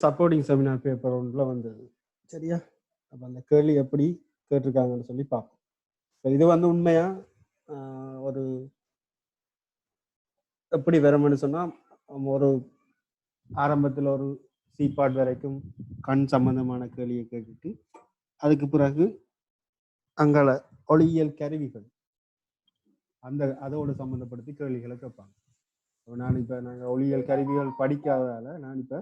Supporting seminar paper ஒன்றில் வந்தது. சரியா? அப்போ அந்த கேள்வி எப்படி கேட்டிருக்காங்கன்னு சொல்லி பார்ப்போம். இது வந்து உண்மையா ஒரு எப்படி வரும்னு சொன்னால், ஒரு ஆரம்பத்தில் ஒரு சீப்பாட் வரைக்கும் கண் சம்பந்தமான கேள்வியை கேட்டுட்டு அதுக்கு பிறகு அங்கால ஒளியியல் கருவிகள் அதோடு சம்மந்தப்படுத்தி கேள்விகளை கேட்பாங்க. நாங்கள் ஒளியியல் கருவிகள் படிக்காததால நான் இப்போ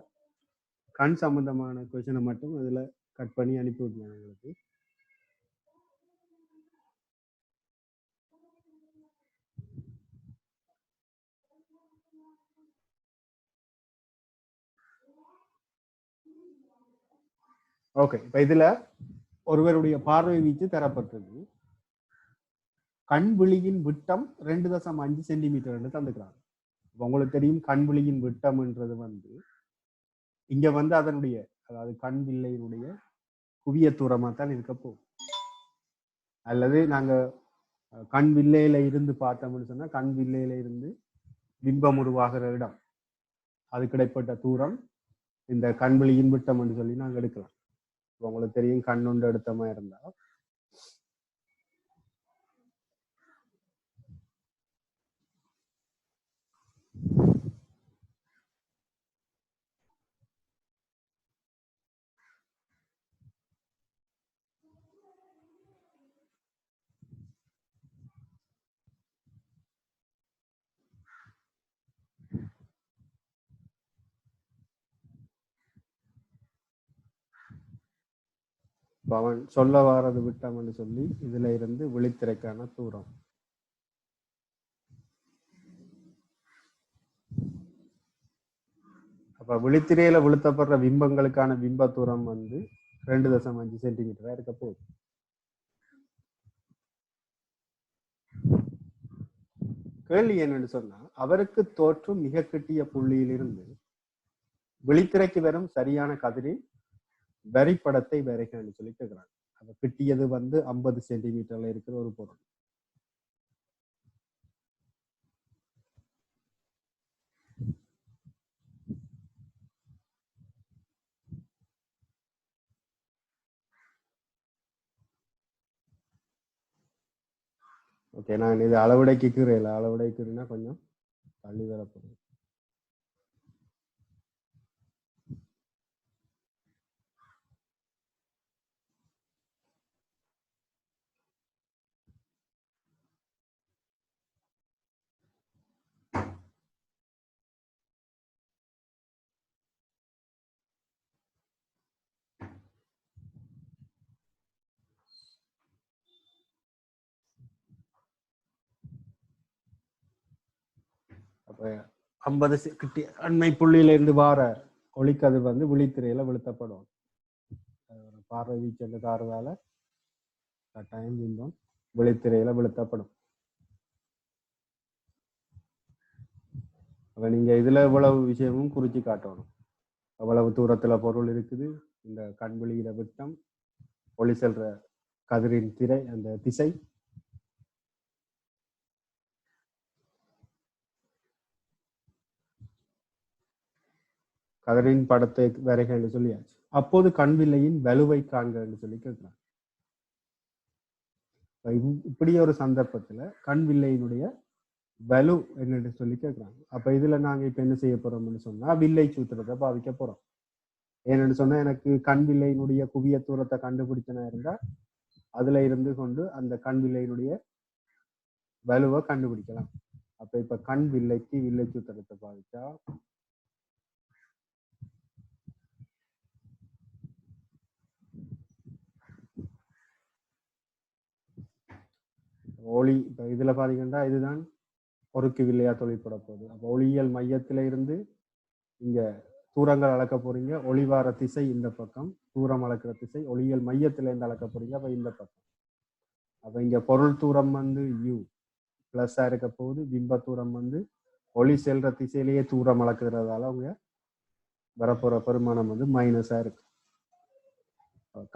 கண் சம்பந்தமான கொஸ்டினை மட்டும் அதில் கட் பண்ணி அனுப்பி விட்டேன் எங்களுக்கு. ஓகே, இப்போ இதில் ஒருவருடைய பார்வை வீச்சு தரப்பட்டிருக்கு. கண் விழியின் விட்டம் 2.5 சென்டிமீட்டர் தந்துக்கிறாங்க. உங்களுக்கு தெரியும் கண் விழியின் விட்டம்ன்றது வந்து இங்க வந்து அதனுடைய, அதாவது கண் வில்லையினுடைய குவிய தூரமா தான் இருக்க போகும். அல்லது நாங்க கண் வில்லையில இருந்து பார்த்தோம்னு சொன்னா கண் வில்லையில இருந்து பிம்பம் உருவாகிற இடம், அது கிடைப்பட்ட தூரம் இந்த கண் விழியின் விட்டம் என்று சொல்லி நாங்க எடுக்கலாம். உங்களுக்கு தெரியும் கண் ஒன்று எடுத்த மாதிரி இருந்தா அவன் சொல்ல வாரது விட்டம்னு சொல்லி இதுல இருந்து விழித்திரைக்கான தூரம். அப்ப விழித்திரையில விழுத்தப்படுற பிம்பங்களுக்கான பிம்ப தூரம் வந்து 2.5 சென்டிமீட்டரா இருக்க போகுது. கேள்வி என்னன்னு சொன்னா, அவருக்கு தோற்றும் மிக கிட்டிய புள்ளியிலிருந்து விழித்திரைக்கு வரும் சரியான கதிரின் வரிப்படத்தை வரைக்கன்னு சொல்லி கேட்கிறாங்க. அப்ப கிட்டியது வந்து 50 சென்டிமீட்டர்ல இருக்கிற ஒரு பொருள். ஓகே, நான் இது அளவுடைக்கு கீரையில அளவுடைக்குன்னா கொஞ்சம் தள்ளி வரப்போகுது. அப்ப 50 கிட்டி அண்மை புள்ளியில இருந்து வார ஒளிக்கதிர் வந்து விழித்திரையில விழுத்தப்படும். பார்வை வீச்சு காரணால கட்டாயம் பிம்பம் விழித்திரையில விழுத்தப்படும். அப்ப நீங்க இதுல இவ்வளவு விஷயமும் குறிச்சு காட்டணும். அவ்வளவு தூரத்துல பொருள் இருக்குது, இந்த கண் விழியில விட்டம், ஒளி செல்ற கதிரின் திரை அந்த திசை, கதிரின் படத்தை வரைக என்று சொல்லியாச்சு. அப்போது கண் வில்லையின் வலுவை காண்க என்று சொல்லி கேட்கிறாங்க. இப்படி ஒரு சந்தர்ப்பத்துல கண் வில்லையினுடைய வலு என்னன்னு சொல்லி கேட்கிறாங்க. அப்ப இதுல நாங்க இப்ப என்ன செய்ய போறோம்னு சொன்னா வில்லை சூத்திரத்தை பாவிக்க போறோம். ஏன்னு சொன்னா எனக்கு கண் வில்லையினுடைய குவிய தூரத்தை கண்டுபிடிச்சனா இருந்தா அதுல இருந்து கொண்டு அந்த கண் வில்லையினுடைய வலுவை கண்டுபிடிக்கலாம். அப்ப இப்ப கண் வில்லைக்கு வில்லை சூத்திரத்தை பாவிச்சா ஒளி, இப்ப இதுல பாத்தீங்கன்னா இதுதான் ஒருக்கு வில்லையா தொழிற்பட போகுது. அப்ப ஒளியியல் மையத்தில இருந்து இங்க தூரங்கள் அளக்க போறீங்க, ஒளிவார திசை இந்த பக்கம், தூரம் அளக்கிற திசை ஒளியியல் மையத்தில இருந்து அளக்க போறீங்க, அப்ப இந்த பக்கம். அப்ப இங்க பொருள் தூரம் வந்து u பிளஸ்ஸா இருக்க போகுது, பிம்ப தூரம் வந்து ஒளி செல்ற திசையிலேயே தூரம் அளக்குறதால அவங்க வரப்போற பெருமானம் வந்து மைனஸா இருக்கு.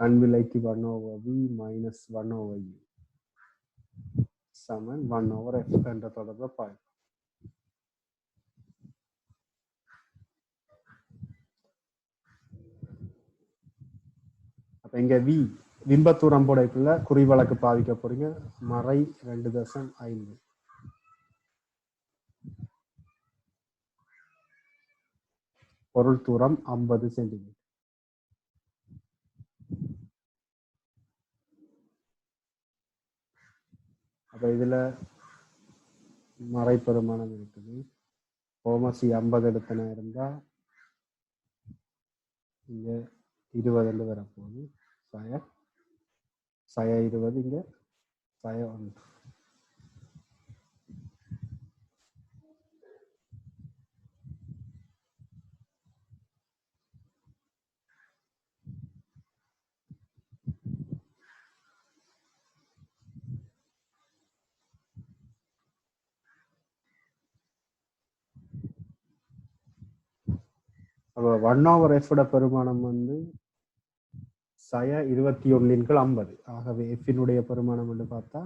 கண் விலைக்கு 1/v மைனஸ் 1/u சமன் 1/f என்ற தொடர்பை பாய். இங்க பிம்பத்தூரம் போடக்குள்ள குறிவழக்கு பாவிக்க போறீங்க. மறை 2.5. பொருள் தூரம் 50 சென்டிமீட்டர். அப்ப இதுல மறை பெருமானம் இருக்குது. ஓமசி 50 எடுத்தனா இருந்தா இங்க 20 வரப்போகுது. சய 20 இங்க சய 1. அப்ப 1/f பெருமானம் வந்து சய 21/50. ஆகவே எஃபினுடைய பெருமானம் என்று பார்த்தா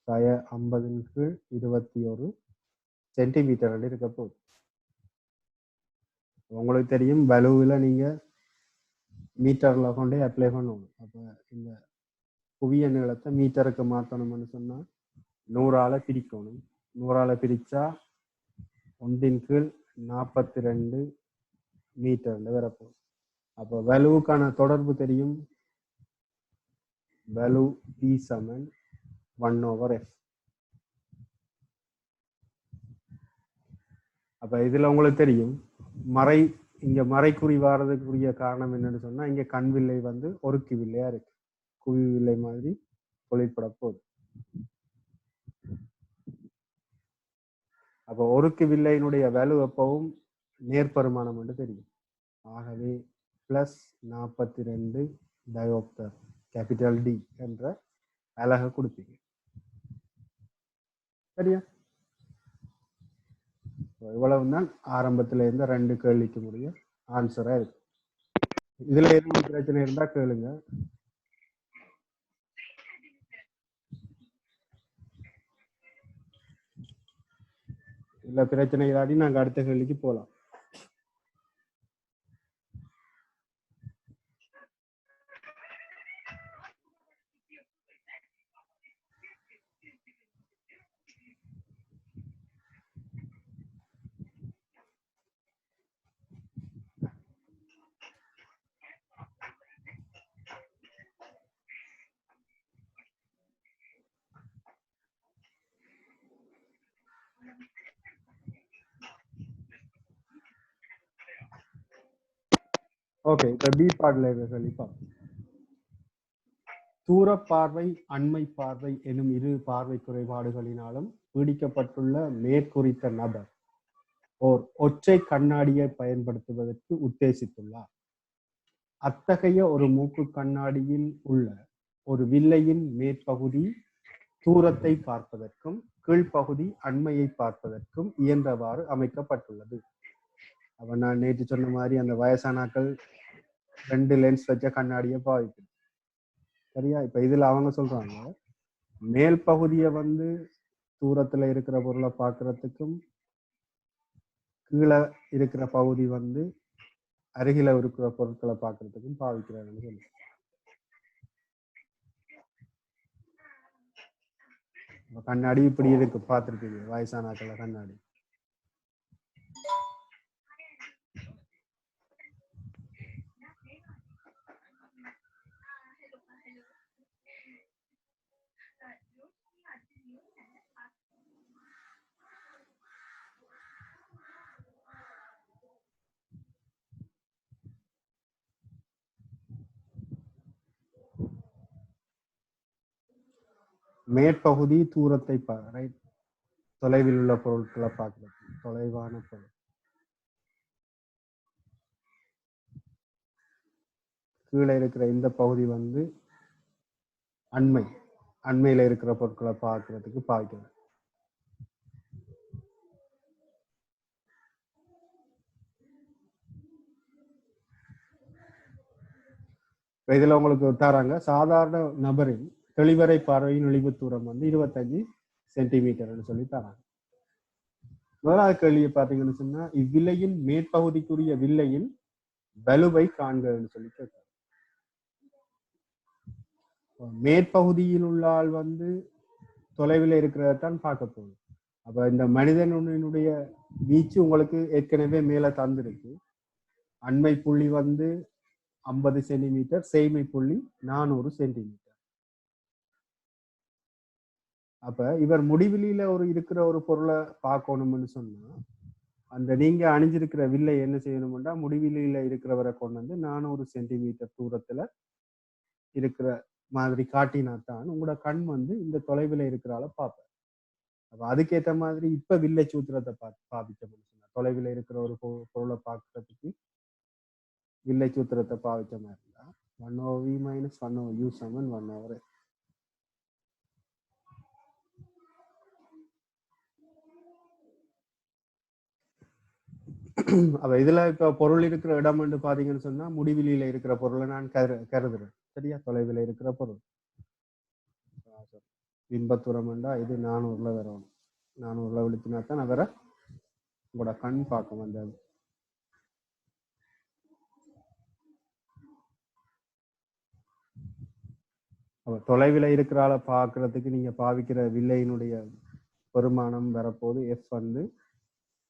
சய 50/21 சென்டிமீட்டர் இருக்க போகுது. உங்களுக்கு தெரியும் வலுவில் நீங்க மீட்டர்ல கொண்டே அப்ளை பண்ணணும். அப்ப இந்த புவிய நீளத்தை மீட்டருக்கு மாற்றணும்னு சொன்னா 100ஆல பிரிக்கணும். 100ஆல பிரிச்சா 1/42 மீட்டர்ல வரப்போகுது. அப்போ வலுவுக்கான தொடர்பு தெரியும். வலு P = 1/f. அப்ப இதுல உங்களுக்கு தெரியும் இங்க மறைக்குறி வாரதுக்குரிய காரணம் என்னன்னு சொன்னா இங்க கண் வில்லை வந்து ஒருக்கு வில்லையா இருக்கு. குவி வில்லை மாதிரி தொழிற்பட போகுது. அப்ப ஒருக்கு வில்லையினுடைய வலு எப்பவும் நேர்பெருமானம் என்று தெரியும். ஆகவே +42 டயோப்டர் கேபிட்டல் டி என்ற அலகை கொடுப்பீங்க. சரியா? இவ்வளவுதான் ஆரம்பத்துல இருந்த 2 கேள்விக்கு முடிய ஆன்சரா இருக்கு. இதுல எதுவும் பிரச்சனை இருந்தா கேளுங்க. இல்ல பிரச்சனை இல்லாட்டி நாங்க அடுத்த கேள்விக்கு போலாம். ஓகே, இப்ப பி பார்ட்ல சொல்லி பார்ப்போம். தூர பார்வை, அண்மை பார்வை எனும் இரு பார்வை குறைபாடுகளினாலும் பீடிக்கப்பட்டுள்ள மேற்குறித்த நபர் ஓர் ஒற்றை கண்ணாடியை பயன்படுத்துவதற்கு உத்தேசித்துள்ளார். அத்தகைய ஒரு மூக்கு கண்ணாடியில் உள்ள ஒரு வில்லையின் மேற்பகுதி தூரத்தை பார்ப்பதற்கும் கீழ்ப்பகுதி அண்மையை பார்ப்பதற்கும் இயன்றவாறு அமைக்கப்பட்டுள்ளது. அப்ப நான் நேற்று சொன்ன மாதிரி அந்த வயசானாக்கள் 2 லென்ஸ் வச்ச கண்ணாடியை பாவிக்கணும். சரியா? இப்ப இதுல அவங்க சொல்றாங்க மேல் பகுதியை வந்து தூரத்துல இருக்கிற பொருளை பார்க்கறதுக்கும் கீழே இருக்கிற பகுதி வந்து அருகில இருக்கிற பொருட்களை பார்க்கறதுக்கும் பாவிக்கிறாங்கன்னு சொல்லி. கண்ணாடி இப்படி இருக்கு, பார்த்துருக்கீங்க வயசானாக்கள கண்ணாடி. மேற்பகுதி தூரத்தை தொலைவில் உள்ள பொருட்களை பார்க்கிறது, தொலைவான பொருள். கீழே இருக்கிற இந்த பகுதி வந்து அண்மையில இருக்கிற பொருட்களை பார்க்கறதுக்கு பாய்க்கிறது. இதுல உங்களுக்கு தராங்க சாதாரண நபரின் தெளிவரை பார்வையின் ஒளிவு தூரம் வந்து 25 சென்டிமீட்டர்னு சொல்லி தராங்க. முதலாவது கேள்வியை பார்த்தீங்கன்னு சொன்னா இவ்வில்லையின் மேற்பகுதிக்குரிய வில்லையின் வலுவை காண்கன்னு சொல்லி கேட்கிறாங்க. மேற்பகுதியில் உள்ள ஆள் வந்து தொலைவில் இருக்கிறதான் பார்க்க போகுது. அப்ப இந்த மனிதனுடைய வீச்சு உங்களுக்கு ஏற்கனவே மேல தந்திருக்கு. அண்மை புள்ளி வந்து 50 சென்டிமீட்டர், செய்மை புள்ளி 400 சென்டிமீட்டர். அப்ப இவர் முடிவிலியில இருக்கிற ஒரு பொருளை பார்க்கணும்னு சொன்னா அந்த நீங்க அணிஞ்சிருக்கிற வில்லை என்ன செய்யணும்னா முடிவிலியில இருக்கிறவரை கொண்டு வந்து 400 சென்டிமீட்டர் தூரத்துல இருக்கிற மாதிரி காட்டினாத்தான் உங்களோட கண் வந்து இந்த தொலைவில் இருக்கிறால பார்ப்பேன். அப்ப அதுக்கேற்ற மாதிரி இப்ப வில்லை சூத்திரத்தை பாவிச்சோம்னு சொன்னா தொலைவில் இருக்கிற ஒரு பொருளை பார்க்கறதுக்கு வில்லை சூத்திரத்தை பாவிச்ச மாதிரி இருந்தா 1/v - 1/u = 1/f. அப்ப இதுல இப்ப பொருள் இருக்கிற இடம் என்று பாத்தீங்கன்னு சொன்னா முடிவிலியில இருக்கிற பொருளை நான் கருதுறேன். சரியா? தொலைவில் இருக்கிற பொருள் பின்பத்துறம்டா இது 400ல வரணும். 400ல விழுத்தினா தான் அவரை உங்களோட கண் பார்க்கும். அந்த தொலைவில் இருக்கிறால பார்க்கறதுக்கு நீங்க பாவிக்கிற வில்லையினுடைய பெருமானம் வரப்போது எஃப் வந்து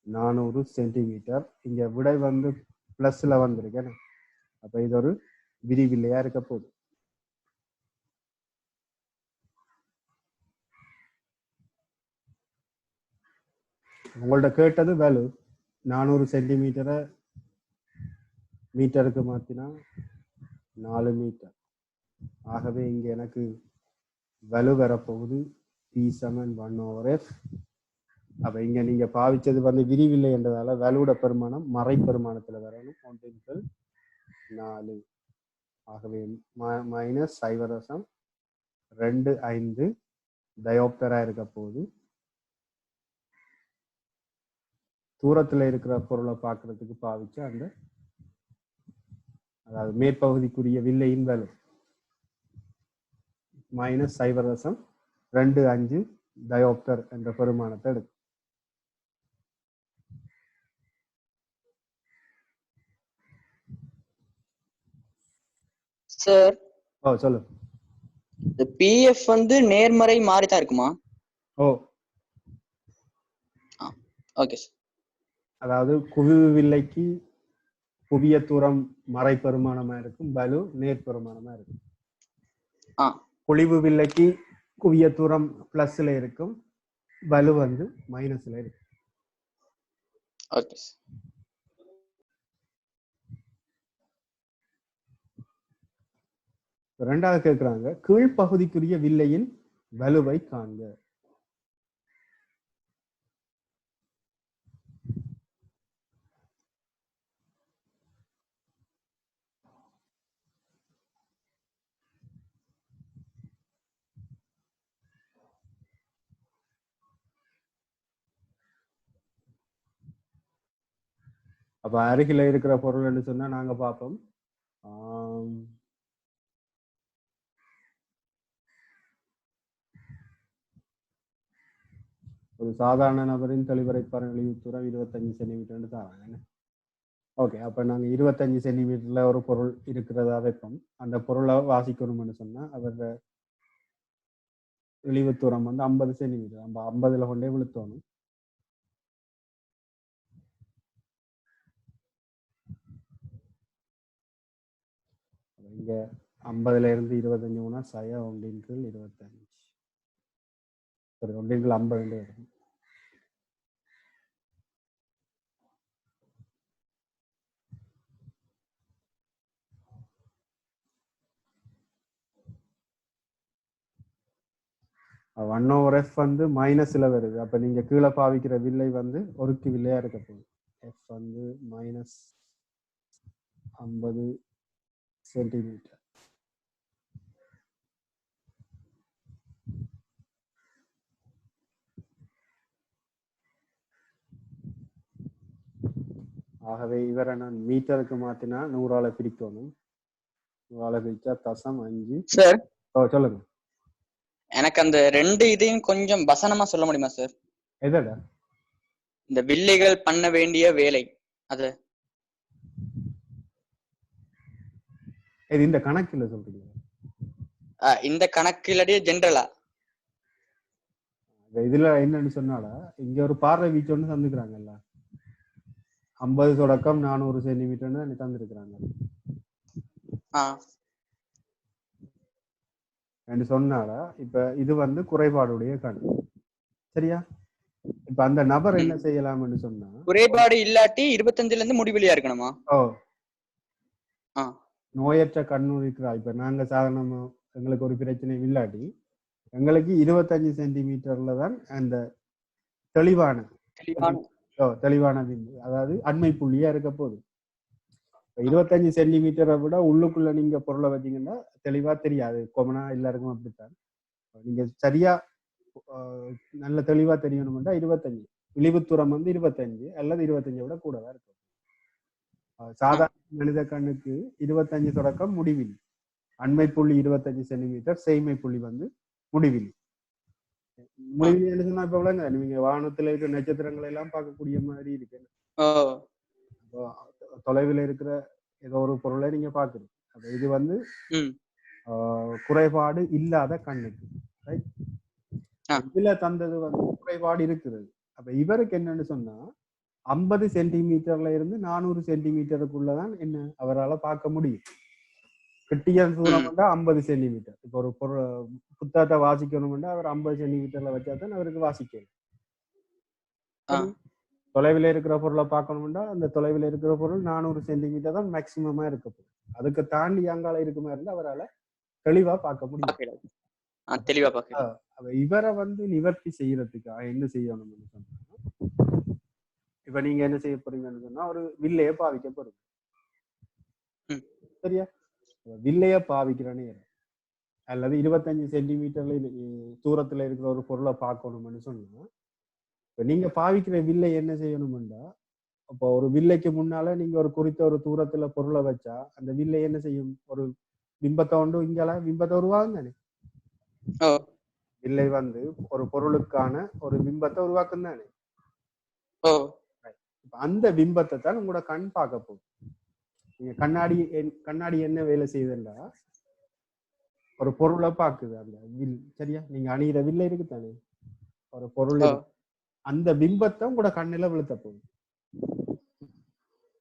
400 சென்டிமீட்டர். இங்க விடை வந்து பிளஸ்ல வந்திருக்கேன். அப்ப இது ஒரு விரிவில்லையா இருக்க போகுது. உங்கள்ட்ட கேட்டது வேல்யூ 400 சென்டிமீட்டரை மீட்டருக்கு மாத்தினா 4 மீட்டர். ஆகவே இங்க எனக்கு வேல்யூ வரப்போகுது p = 1/f. அப்ப இங்க நீங்க பாவிச்சது வந்து விரிவில்லை என்றதால வேல்யூட பெருமானம் மறை பெருமானத்துல வரணும் 1/4. ஆகவே -0.25 டயோப்டரா இருக்க போகுது. தூரத்துல இருக்கிற பொருளை பார்க்கறதுக்கு பாவிச்ச அந்த அதாவது மேற்பகுதிக்குரிய வில்லையின் வேல்யூ -0.25 டயோப்டர் என்ற பெருமானத்தை எடுக்கும். சார் சொல்லு. இந்த பிஎஃப் வந்து நேர்மறை மாறி தான் இருக்குமா? Okay sir. அதாவது குவிவு வில்லைக்கு குவிய தூரம் மறை பெருமானமா இருக்கும், பலு நேர்பெருமானமா இருக்கும். குழிவு வில்லைக்கு குவிய தூரம் பிளஸ்ல இருக்கும், பலு வந்து மைனஸ்ல இருக்கும். Okay sir. ரெண்டாவது கேட்கிறாங்க, கீழ்ப்பகுதிக்குரிய வில்லையின் வலுவை காண்க. அப்ப அருகில இருக்கிற பொருள் சொன்னா நாங்க பார்ப்போம். ஒரு சாதாரண நபரின் தெளிவரைப்பாறை தூரம் 25 சென்டிமீட்டர் தராங்க. ஓகே, அப்ப நாங்க 25 சென்டிமீட்டர்ல ஒரு பொருள் இருக்கிறதா வைப்போம். அந்த பொருளை வாசிக்கணும்னு சொன்னா அவரோட இழிவு தூரம் வந்து 50 சென்டிமீட்டர். நம்ம 50ல கொண்டே விழுத்தணும். இங்க 50ல இருந்து 25 போனா சய 1/25. சரி, 1/50 வரும். (1/f) வந்து மைனஸ்ல வருது. அப்ப நீங்க கீழே பாவிக்கிற வில்லை வந்து ஒருக்கு வில்லையா இருக்க போகுது. எஃப் வந்து -50 சென்டிமீட்டர். ஆகவே இவரை நான் மீட்டருக்கு மாத்தினா 100ஆல பிரிக்கணும். 100ஆல பிரிச்சா 0.5. சார் சொல்லுங்க. எனக்கு அந்த ரெண்டு இதையும் கொஞ்சம் வசனமா சொல்ல முடியுமா சார்? எதடா? இந்த வில்லைகள் பண்ண வேண்டிய வேலை அது இந்த கணக்குல சொல்றீங்க? இந்த கணக்கு இல்லாட்டி ஜென்ரலா? இதுல என்னன்னு சொன்னாடா, இங்க ஒரு பார்வை வீச்சு ஒன்று தந்துக்கிறாங்கல்ல, 50 தொடக்கம் 400 சென்டிமீட்டர்னு தந்துருக்குறாங்க. என்று சொன்னாடா, இப்ப இது வந்து குறைபாடுடைய கண். சரியா? இப்ப அந்த நபர் என்ன செய்யலாம்னு சொன்னா, குறைபாடு இல்லாட்டி 25ல இருந்து முடிவெளியா இருக்கணுமா? நோயற்ற கண் இருக்கிறா. இப்ப நாங்க சாதாரணமா எங்களுக்கு ஒரு பிரச்சனையும் இல்லாட்டி எங்களுக்கு 25 சென்டிமீட்டர்ல தான் அந்த தெளிவான பிம்பு, அதாவது அண்மை புள்ளியா இருக்க போகுது. 25 சென்டிமீட்டரை விட உள்ளுக்குள்ள நீங்க பொருளை வச்சீங்கன்னா தெளிவா தெரியாது. கொமனா எல்லாருக்கும் அப்படித்தான். நீங்க சரியா நல்ல தெளிவா தெரியணும்னா 25, விளிவு தூரம் வந்து 25 அல்லது 25 விட கூடதான் இருக்கும். சாதாரண மனித கண்ணுக்கு 25 தொடக்கம் முடிவிலி, அண்மை புள்ளி 25 சென்டிமீட்டர், செய்மை புள்ளி வந்து முடிவிலி. முடிவிலி சொன்னா இப்ப விளங்க, நீங்க வானத்துல இருக்கிற நட்சத்திரங்களை எல்லாம் பார்க்கக்கூடிய மாதிரி இருக்கு. தொலைவில் இருக்கிற ஏதோ ஒரு பொருளை நீங்க பாக்குறீங்க. இது வந்து குறைபாடு இல்லாத கண்ணுக்கு. இதுல தந்தது வந்து குறைபாடு இருக்கிறது. அப்ப இவருக்கு என்னன்னு சொன்னா 50 சென்டிமீட்டர்ல இருந்து 400 சென்டிமீட்டருக்குள்ளதான் என்ன அவரால் பார்க்க முடியும். கிட்டிய தூரம் 50 சென்டிமீட்டர். இப்ப ஒரு புத்தகத்தை வாசிக்கணும்னா அவர் 50 சென்டிமீட்டர்ல வச்சாதான் அவருக்கு வாசிக்கணும். தொலைவில் இருக்கிற பொருளை பார்க்கணும்னா அந்த தொலைவில் இருக்கிற பொருள் 400 சென்டிமீட்டர் தான் மேக்சிமமா இருக்க போகுது. அதுக்கு தாண்டி அங்கால இருக்குமா இருந்தா அவரால் தெளிவா பார்க்க முடியும். இவரை வந்து நிவர்த்தி செய்யறதுக்காக என்ன செய்யணும்னு சொன்னா, இப்ப நீங்க என்ன செய்ய போறீங்கன்னு சொன்னா ஒரு வில்லைய பாவிக்க போறீங்க. சரியா? வில்லைய பாவிக்கிற நேரம் அல்லது 25 சென்டிமீட்டர்ல தூரத்துல இருக்கிற ஒரு பொருளை பார்க்கணும்னு சொன்னா, இப்ப நீங்க பாவிக்கிற வில்லை என்ன செய்யணும்னா, அப்போ ஒரு வில்லைக்கு முன்னால நீங்க ஒரு குறித்த ஒரு தூரத்துல பொருளை வச்சா அந்த வில்லை என்ன செய்யும், ஒரு பிம்பத்தை உண்டு இங்கால பிம்பத்தை உருவாகும் தானே. வில்லை வந்து ஒரு பொருளுக்கான ஒரு பிம்பத்தை உருவாக்கும் தானே. அந்த பிம்பத்தை தான் உங்களோட கண் பார்க்க போகுது. நீங்க கண்ணாடி என்ன வேலை செய்யுதுன்னா ஒரு பொருளை பாக்குது அந்த வில். சரியா? நீங்க அணிகிற வில்லை இருக்குத்தானே, ஒரு பொருள், அந்த பிம்பத்தை உங்களோட கண்ணில விழுத்த போகுது.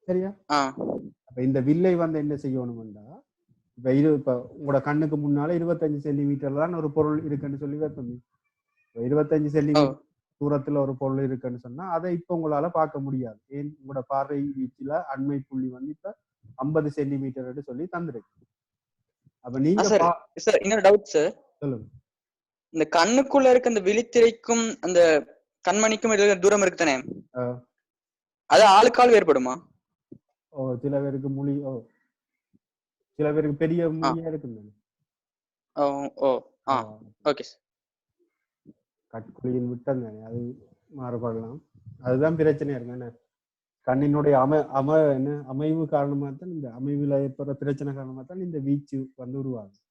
சரியா? அப்ப இந்த வில்லை வந்து என்ன செய்யணும்டா, இப்ப உங்களோட கண்ணுக்கு முன்னால 25 சென்டிமீட்டர் தான் ஒரு பொருள் இருக்குன்னு சொல்லி வைப்போம். 25 சென்டிமீட்டர் தூரத்துல ஒரு பொருள் இருக்குன்னு சொன்னா அதை இப்ப உங்களால பார்க்க முடியாது. ஏன்? உங்களோட பார்வை வீச்சுல அண்மை புள்ளி வந்து இப்ப 50 சென்டிமீட்டர் சொல்லி தந்துருக்கு. அப்ப நீங்க இன்னொரு டவுட் சார். சொல்லுங்க. இந்த கண்ணுக்குள்ள இருக்க அந்த விழித்திரைக்கும் அந்த கண்மணிக்கும் தூரம் இருக்குதானே, அது ஆளுக்கால் வேறுபடுமா? சில பேருக்கு மொழி, சில பேருக்கு பெரிய மொழியா இருக்கு. கட்குழியின் விட்டம் தானே, அது மாறுபடலாம். அதுதான் பிரச்சனையா இருக்கு. கண்ணினுடைய அமைவு காரணமா தான், இந்த அமைவுல ஏற்படுற பிரச்சனை காரணமா தான் இந்த வீச்சு வந்து உருவாகும்.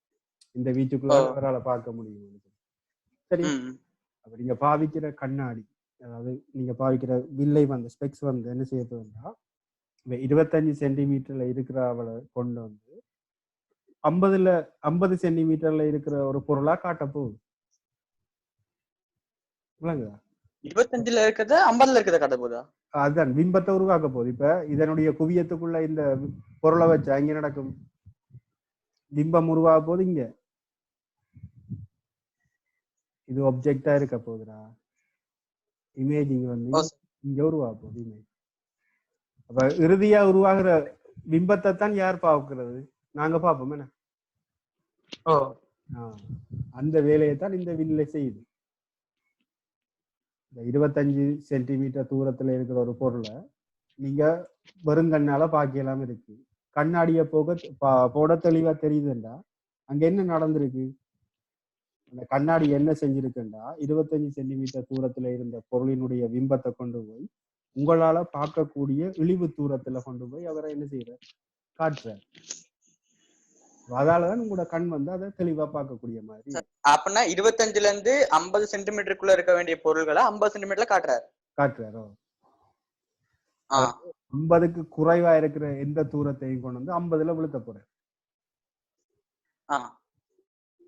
இந்த வீச்சுக்குள்ள அவரால் பார்க்க முடியும். சரி? அப்ப நீங்க பாவிக்கிற கண்ணாடி, அதாவது நீங்க பாவிக்கிற வில்லை வந்து ஸ்பெக்ஸ் வந்து என்ன செய்ய போகுதுன்னா, 25 சென்டிமீட்டர்ல இருக்கிற அவளை கொண்டு வந்து 50 சென்டிமீட்டர்ல இருக்கிற ஒரு பொருளா காட்ட போகுது. 25ல இருக்கிறத 50ல இருக்கிறத காட்ட போதா? அதுதான் பிம்பத்தை உருவாக்க போகுது. இப்ப இதனுடைய குவியத்துக்குள்ள இந்த பொருளை வச்சா இங்க நடக்கும் பிம்பம் உருவாக போது. இங்க இது ஆப்ஜெக்டா இருக்க போகுதுடா, இமேஜிங் வந்து இங்க உருவாக போகுது இமேஜ். அப்ப இறுதியா உருவாகிற பிம்பத்தை தான் யார் பார்க்கிறது? நாங்க பார்ப்போம். என்ன அந்த வேலையை தான் இந்த வில்லை செய்யுது. 25 சென்டிமீட்டர் தூரத்துல இருக்கிற ஒரு பொருளை நீங்க வெறுங்கண்ணால பாக்கலாம் இருக்கு. கண்ணாடிய போட தெளிவா தெரியுதுண்டா அங்க என்ன நடந்திருக்கு, அந்த கண்ணாடி என்ன செஞ்சிருக்குண்டா 25 சென்டிமீட்டர் தூரத்துல இருந்த பொருளினுடைய பிம்பத்தை கொண்டு போய் உங்களால பார்க்கக்கூடிய இழிவு தூரத்துல கொண்டு போய் அவரை என்ன செய்யற காட்டுறார். அதாலதான் உங்களோட கண் வந்து அதை தெளிவா பார்க்கக்கூடிய மாதிரி. அப்படின்னா 25ல இருந்து 50 சென்டிமீட்டருக்குள்ள இருக்க வேண்டிய பொருள்களை 50 சென்டிமீட்டர்ல காட்டுறாரோ. 50க்கு குறைவா இருக்கிற எந்த தூரத்தையும் கொண்டு வந்து 50ல விழுத்த போறேன்.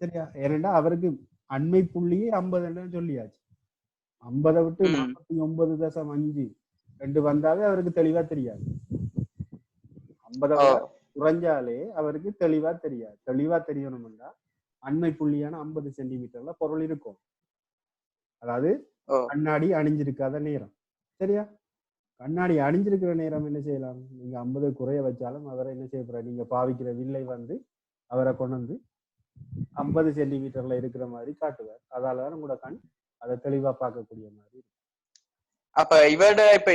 சரியா? ஏனென்றா அவருக்கு அண்மை புள்ளியே 50 சொல்லியாச்சு. 50 விட்டு 49.5 2 வந்தாலே அவருக்கு தெளிவா தெரியாது. 50 விட குறைஞ்சாலே அவருக்கு தெளிவா தெரியாது. தெளிவா தெரியணும்னா அண்மை புள்ளியான 50 சென்டிமீட்டர்ல பொருள் இருக்கும். அதாவது கண்ணாடி அணிஞ்சிருக்காத நேரம். சரியா? கண்ணாடி அணிஞ்சிருக்கிற நேரம் என்ன செய்யலாம்? நீங்க 50 குறைய வச்சாலும் அவரை என்ன செய்ய போறாரு? நீங்க பாவிக்கிற வில்லை வந்து அவரை கொண்டு வந்து 50 சென்டிமீட்டர்ல இருக்கிற மாதிரி காட்டுவார். அதாலதான் உங்களோட கண் அதை தெளிவா பார்க்கக்கூடிய மாதிரி. அப்ப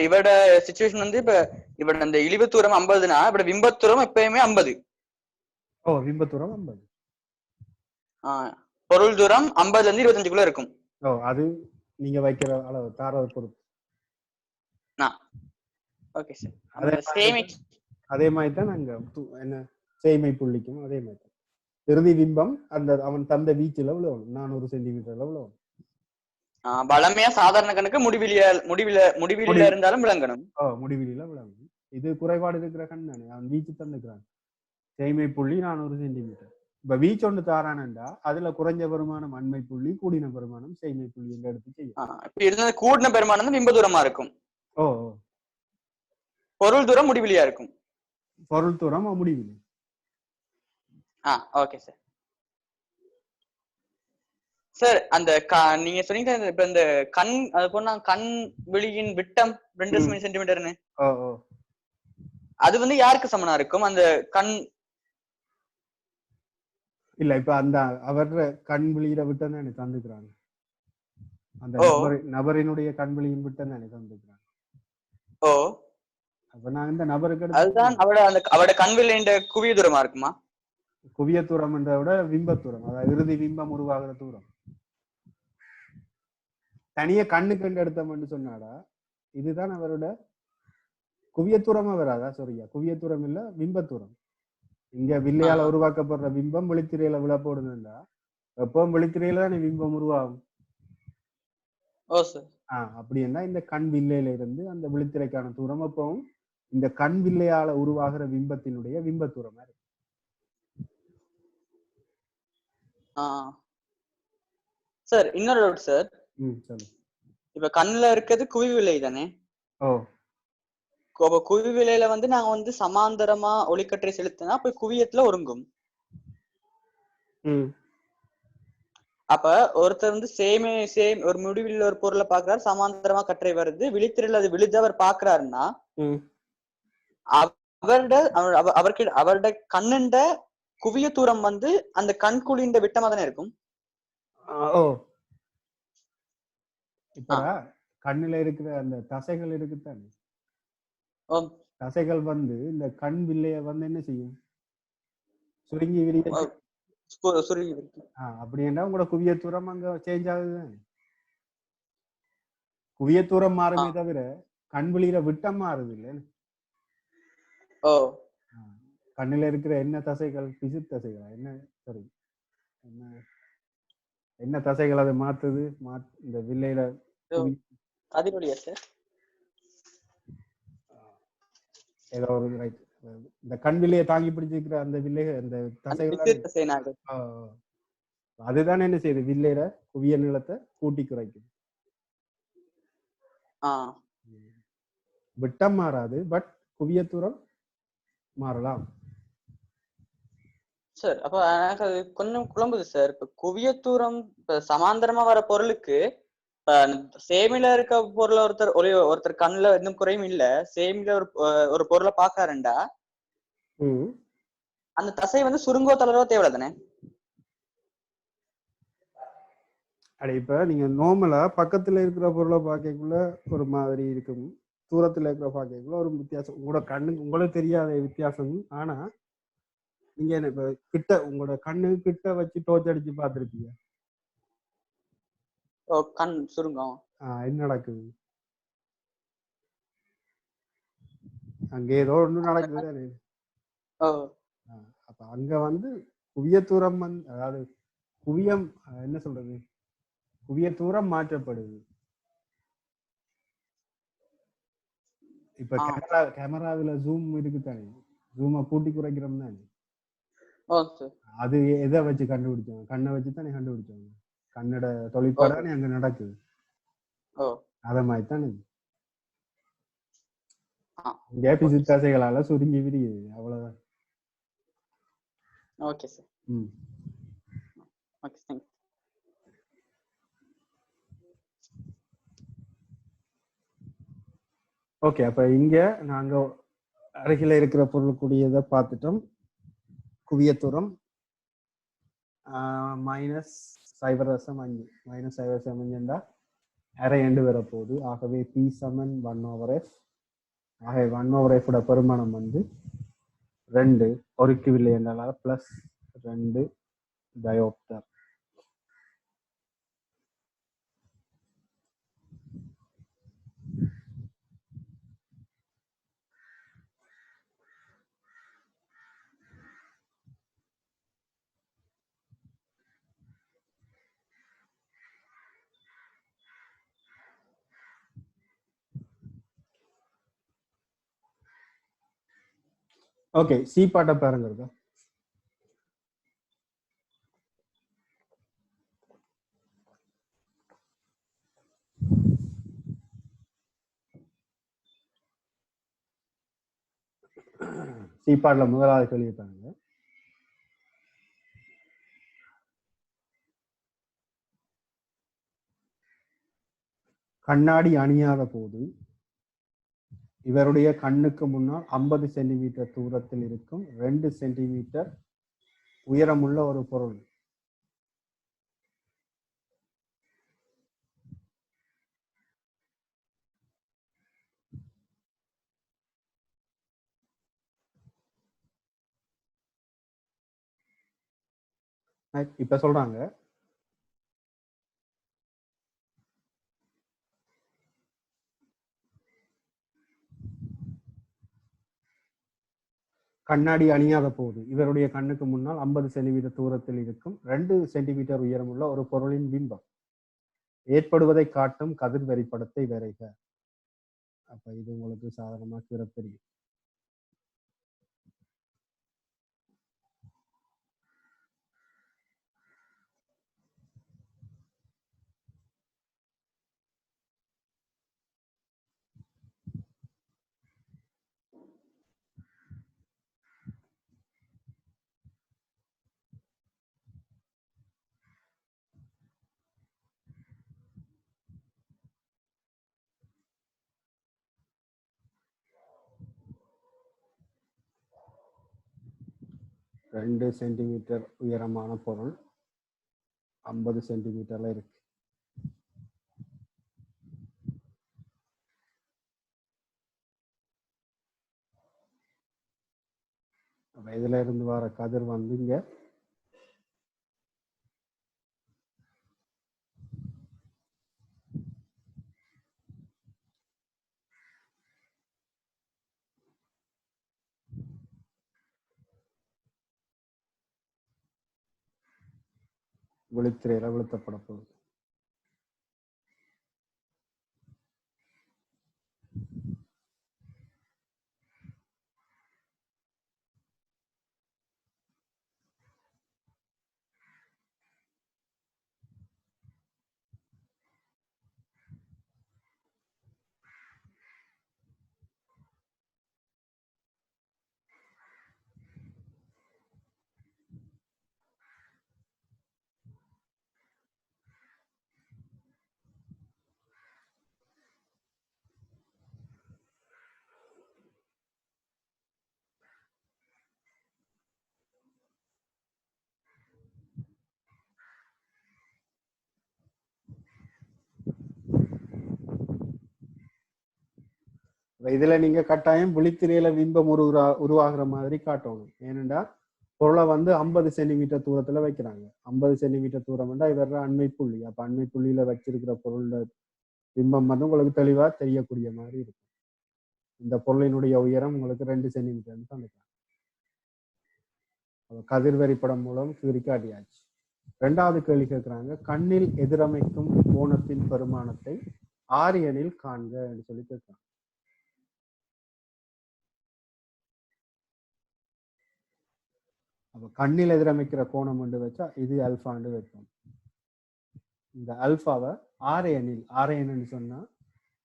இவட சிச்சுவேஷன் வந்து இப்ப இவட அந்த இழிவு தூரம் 50னா இப்ப விம்பத்தூரம் எப்பயுமே 50. விம்பத்தூரம் 50. பொருள் தூரம் 50ல இருந்து 25க்குள்ள இருக்கும். அது நீங்க வைக்கிற அளவு தாரத பொறுத்து. Okay sir. அதே மாதிரி தான் நாங்க என்ன சேமை புள்ளிக்கும் அதே மாதிரி தான். இறுதி பிம்பம் அந்த அவன் தந்த வீச்சுல விழுவணும். 400 சென்டிமீட்டர்ல விழுவணும். பலமையா சாதாரண கணக்கு முடிவில இருந்தாலும் விளங்கணும். முடிவில விளங்கணும். இது குறைபாடு இருக்கிற கண் தானே. அவன் வீச்சு தந்துக்கிறான். சேமை புள்ளி 400 சென்டிமீட்டர். இப்ப வீச்சு ஒன்று தாரானண்டா அதுல குறைஞ்ச பெருமானம் அண்மை புள்ளி, கூடின பெருமானம் சேமை புள்ளி என்று எடுத்து செய்யும். கூடின பெருமானம் பிம்ப தூரமா இருக்கும். பொருள் தூரம் முடிவிலியா இருக்கும். பொருள் தூரம் முடிவிலி. Okay sir. சார் அந்த நீங்க சொன்னீங்க இப்ப இந்த கண் அது போனா கண் விழியின் விட்டம் 2 சென்டிமீட்டர்னு. அது வந்து யாருக்கு சமனா இருக்கும்? அந்த கண் இல்ல இப்ப அந்த அவர கண் விழியிற விட்டம் தான் தந்துக்கிறாங்க. அந்த நபரினுடைய கண் விழியின் விட்டம் தான் தந்துக்கிறாங்க. அப்ப நான் இந்த நபருக்கு அதுதான் அவட கண் விழியின் குவிய தூரமா இருக்குமா? குவிய தூரம் என்றதை விட விம்ப தூரம், அதாவது இறுதி பிம்பம் உருவாகிற தூரம். தனிய கண்ணுக்கு எடுத்தோம்னு சொன்னாடா இதுதான் அவரோட குவிய தூரமா வராதா? சரியா, குவிய தூரம் இல்ல பிம்ப தூரம். இங்க வில்லையால உருவாக்கப்படுற பிம்பம் விழித்திரையில விழ போடுதுண்டா எப்பவும் விழித்திரையில தான் பிம்பம் உருவாகும். அப்படின்னா இந்த கண் வில்லையில இருந்து அந்த விழித்திரைக்கான தூரம் எப்பவும் இந்த கண் வில்லையால உருவாகிற பிம்பத்தினுடைய பிம்ப தூரமா இருக்கு. சார் இன்னொரு டவுட் சார். இப்ப கண்ணுல இருக்கிறது குவி விலை தானே? குவி விலையில வந்து நாங்க வந்து சமாந்தரமா ஒளிக்கற்றை செலுத்தினா போய் குவியத்துல ஒருங்கும். அப்ப ஒருத்தர் வந்து சேம் ஒரு முடிவில் ஒரு பொருளை பாக்குறாரு, சமாந்தரமா கற்றை வருது, விழித்திரையில அது விழுது அவர் பாக்குறாருன்னா அவருடைய கண்ணுண்ட குவிய தூரம் வந்து அந்த கண்குழிந்த விட்டமா தானே இருக்கும். இப்ப கண்ணுல இருக்கிற அந்த தசைகள் இருக்குத்தானே, தசைகள் வந்து இந்த கண் வில்லைய வந்து என்ன செய்யும்? சுருங்கி விரிய. அப்படின்னா உங்களோட குவிய தூரம் அங்க சேஞ்ச் ஆகுது. குவிய தூரம் மாறுமே தவிர கண் விழியில விட்டம் மாறுது இல்ல. கண்ணுல இருக்கிற என்ன தசைகள்? பிசு தசைகள் என்ன? சரி, என்ன தசைகள் அதை மாத்துது? இந்த வில்லையில ஏதோ ஒரு ரைட். இந்த கண் வில்லையை தாங்கி பிடிச்சிருக்கிற அந்த வில்லை அந்த தசைகள் அதுதான் என்ன செய்யுது? வில்லையில குவிய நீளத்தை கூட்டி குறைக்குது. விட்டம் மாறாது, பட் குவிய தூரம் மாறலாம். சார் அப்ப எனக்கு அது கொஞ்சம் குழம்புது சார். இப்ப குவிய தூரம் இப்ப சமாந்தரமா வர பொருளுக்கு சேமில இருக்க பொருளை ஒருத்தர் கண்ணுல எதுவும் குறையும் இல்ல, சேமில ஒரு பொருளை பாக்காருண்டா அந்த தசை வந்து சுருங்கோ தளரோ தேவை தானே? இப்ப நீங்க நார்மலா பக்கத்துல இருக்கிற பொருளை பார்க்கக்குள்ள ஒரு மாதிரி இருக்கும், தூரத்துல இருக்கிற பார்க்கக்குள்ள ஒரு வித்தியாசம். உங்களோட கண்ணுக்கு உங்களுக்கு தெரியாத வித்தியாசம். ஆனா நீங்க என்ன இப்ப கிட்ட உங்களோட கண்ணு கிட்ட வச்சு டோர்ச் அடிச்சு பார்த்திருப்பீங்க. கண் சுருங்கம் என்ன நடக்குது? அங்க ஏதோ ஒண்ணு நடக்குது. அப்ப அங்க வந்து குவிய தூரம் வந்து, அதாவது குவியம் என்ன சொல்றது, குவிய தூரம் மாற்றப்படுது. இப்ப கேமராவில ஜூம் இருக்குதானே, ஜூமை கூட்டி குறைக்கிறோம் தானே. அது எதை வச்சு கண்டுபிடிச்சாங்க? கண்ணை வச்சு தானே கண்டுபிடிச்சாங்க. கண்ணோட தொழிற்பாடானே அங்க நடக்குது. அத மாதிரி தானே கேபிசி தசைகளால சுருங்கி விரியுது, அவ்வளவுதான். Okay sir. Okay, thanks. Okay, அப்ப இங்க நாங்க அருகில இருக்கிற பொருளுக்குரியதை பார்த்துட்டோம். குவிய தூரம் -0.5 -0.5 அரை எண்டு வரப்போகுது. ஆகவே P = 1/f. ஆகவே 1/f பெருமானம் வந்து 2, ஒருக்கவில்லை என்றால் +2 டயோப்டர். ஓகே, சி பாட்டை பாருங்க. சி பாட்டில் முதலாவது கேள்வி பாருங்க. கண்ணாடி அணியாத போது இவருடைய கண்ணுக்கு முன்னால் 50 சென்டிமீட்டர் தூரத்தில் இருக்கும் 2 சென்டிமீட்டர் உயரமுள்ள ஒரு பொருள். இப்ப சொல்றாங்க கண்ணாடி அணியாத போது இவருடைய கண்ணுக்கு முன்னால் 50 சென்டிமீட்டர் தூரத்தில் இருக்கும் 2 சென்டிமீட்டர் உயரமுள்ள ஒரு பொருளின் பிம்பம் ஏற்படுவதை காட்டும் கதிர் வரைபடத்தை வரைக. அப்ப இது உங்களுக்கு சாதாரணமாக தெரியும். ரெண்டு சென்டிமீட்டர் உயரமான பொருள் 50 சென்டிமீட்டர்ல இருக்கு. இதுல இருந்து வர கதிர் வந்து இங்க விழித்திரையில விழுத்தப்பட போகுது. இதுல நீங்க கட்டாயம் விழித்திரையில பிம்பம் உருவாகிற மாதிரி காட்டணும். ஏனென்றா பொருளை வந்து 50 சென்டிமீட்டர் தூரத்துல வைக்கிறாங்க. 50 சென்டிமீட்டர் தூரம் இவர அண்மை புள்ளி. அப்ப அண்மை புள்ளியில வச்சிருக்கிற பொருளோட பிம்பம் வந்து உங்களுக்கு தெளிவா தெரியக்கூடிய மாதிரி இருக்கும். இந்த பொருளினுடைய உயரம் உங்களுக்கு 2 சென்டிமீட்டர் தான். கதிர் வரைபடம் மூலம் காட்டியாச்சு. இரண்டாவது கேள்வி கேட்கிறாங்க, கண்ணில் எதிரமைக்கும் கோணத்தின் பெருமானத்தை ஆரியனில் காண்க என்று சொல்லி கேட்கிறாங்க. அப்ப கண்ணில் எதிரமைக்கிற கோணம் வந்து வச்சா இது அல்ஃபாண்டு வைப்போம். இந்த அல்ஃபாவை ஆர்ஏஎன்னு சொன்னா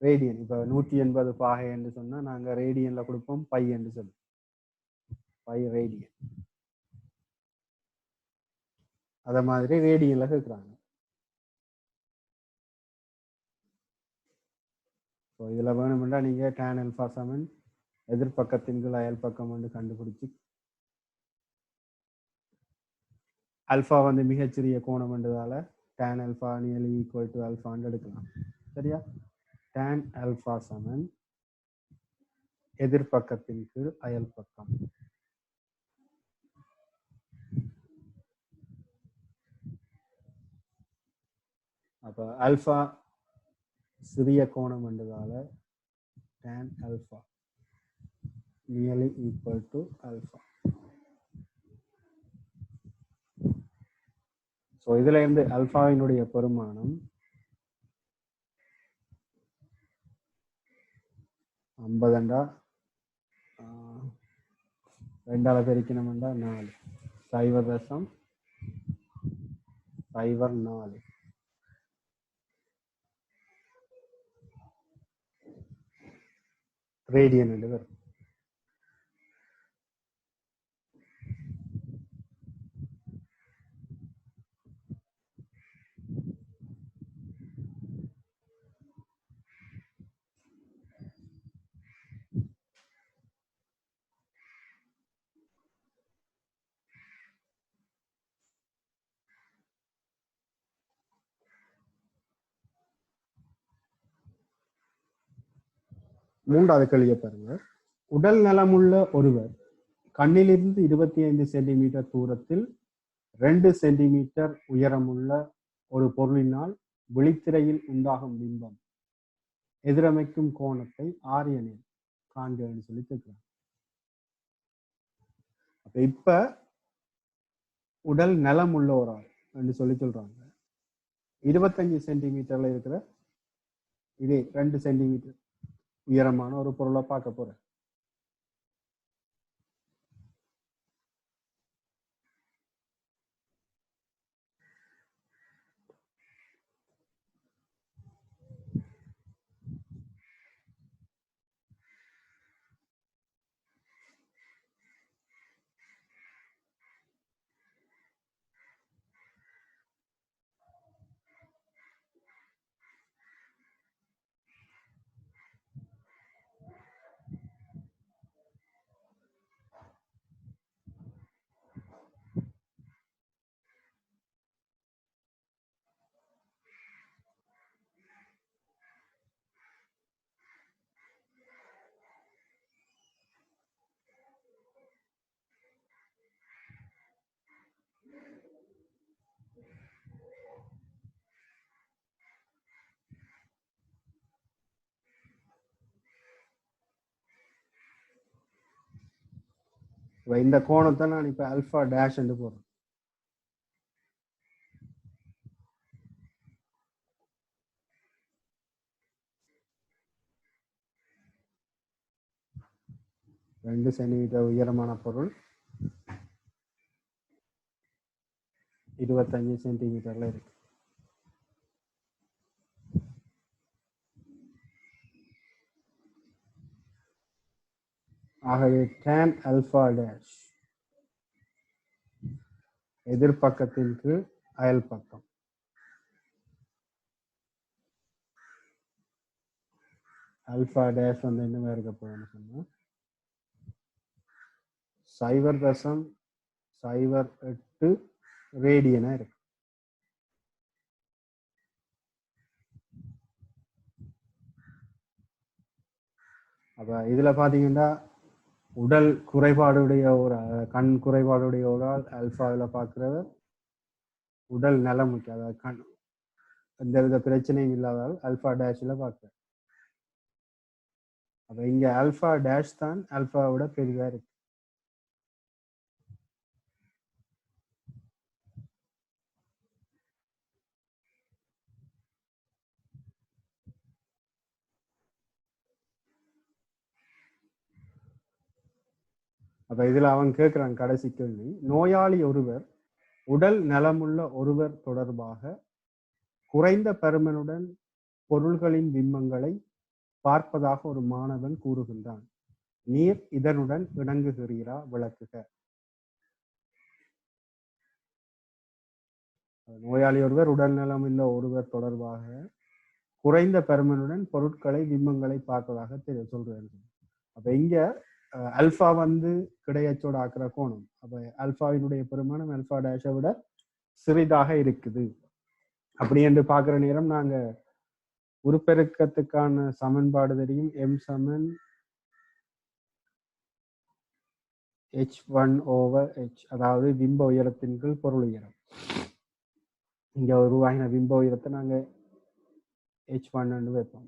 ரேடியன். இப்ப 180 பாகை என்று சொன்னா நாங்க ரேடியன்ல கொடுப்போம் பை என்று சொல்லுவோம். By radian. அத மாதிரி ரேடியன்ல கேட்குறாங்க. இதுல வேணும்னா நீங்க tan அல்ஃபா சமன் எதிர்பக்கத்தின் கீழ் அயல் பக்கம் வந்து கண்டுபிடிச்சு அல்ஃபா வந்து மிகச்சிறிய கோணம் என்றதால tan alpha nearly equal to அல்ஃபான்னு எடுக்கலாம். சரியா? tan அல்ஃபா சமன் எதிர்பக்கத்தின் கீழ் அயல் பக்கம். அப்ப அல்ஃபா சிறிய கோணம் என்றதால tan alpha nearly equal to alpha. So இதுல இருந்து அல்ஃபாவினுடைய பெருமானம் 50 2ஆல பெருக்கினோம்னா 4 0.04 ரேடியன் என்று வரும். மூன்றாவது கேள்வியை பாருங்க. உடல் நலமுள்ள ஒருவர் கண்ணிலிருந்து 25 சென்டிமீட்டர் தூரத்தில் 2 சென்டிமீட்டர் உயரமுள்ள ஒரு பொருளினால் விழித்திரையில் உண்டாகும் பிம்பம் எதிரமைக்கும் கோணத்தை ஆரியனில் காண்கன்னு சொல்லி கேட்கிறாங்க. அப்ப இப்ப உடல் நலம் உள்ள ஒரு ஆள் என்று சொல்லி சொல்றாங்க. 25 சென்டிமீட்டர்ல இருக்கிற இதே 2 சென்டிமீட்டர் உயரமான ஒரு பொருளை பார்க்க போறேன். இந்த கோணத்தை நான் இப்ப அல்பா டேஷ் என்று போடுறேன். ரெண்டு சென்டிமீட்டர் உயரமான பொருள் 25 சென்டிமீட்டர்ல இருக்கு. ஆகவே tan அல்பா டேஷ் எதிர்பக்கத்தின் கீழ் அயல் பக்கம் அல்பா டேஷ் வந்து என்ன இருக்க போகுதுன்னு சொன்னா 0.08 ரேடியனா இருக்கு. அப்ப இதுல பாத்தீங்கன்னா உடல் குறைபாடுடைய ஒரு கண் குறைபாடுடைய ஒரு ஆள் அல்பாவில் பார்க்கிறவர் உடல் நலம் முக்கியம், அதாவது கண் எந்தவித பிரச்சனையும் இல்லாதால் அல்பா டேஷ்ல பார்க்கிறேன். அப்ப இங்க அல்பா டேஷ் தான் அல்பாவோட பெரிதா இருக்கு. அப்ப இதுல அவன் கேட்கிறான் கடைசி கேள்வி, நோயாளி ஒருவர் உடல் நலமுள்ள ஒருவர் தொடர்பாக குறைந்த பருமனுடன் பொருள்களின் பிம்பங்களை பார்ப்பதாக ஒரு மாணவன் கூறுகின்றான். நீர் இதனுடன் இணங்குகிறீரா? விளக்குக. நோயாளி ஒருவர் உடல் நலம் உள்ள ஒருவர் தொடர்பாக குறைந்த பருமனுடன் பொருட்களை பிம்பங்களை பார்ப்பதாக சொல்றேன். அப்ப இங்க அல்பா வந்து கிடையச்சோட ஆக்குற கோணம். அப்ப அல்பாவினுடைய பெருமானம் அல்பா டேஷை விட சிறிதாக இருக்குது. அப்படி என்று பார்க்கிற நேரம் நாங்க உருப்பெருக்கத்துக்கான சமன்பாடு தெரியும். m சமன் h1/h, அதாவது பிம்ப உயரத்தின் கீழ் பொருள் உயரம். இங்க உருவாகின பிம்ப உயரத்தை நாங்க h1 வைப்போம்.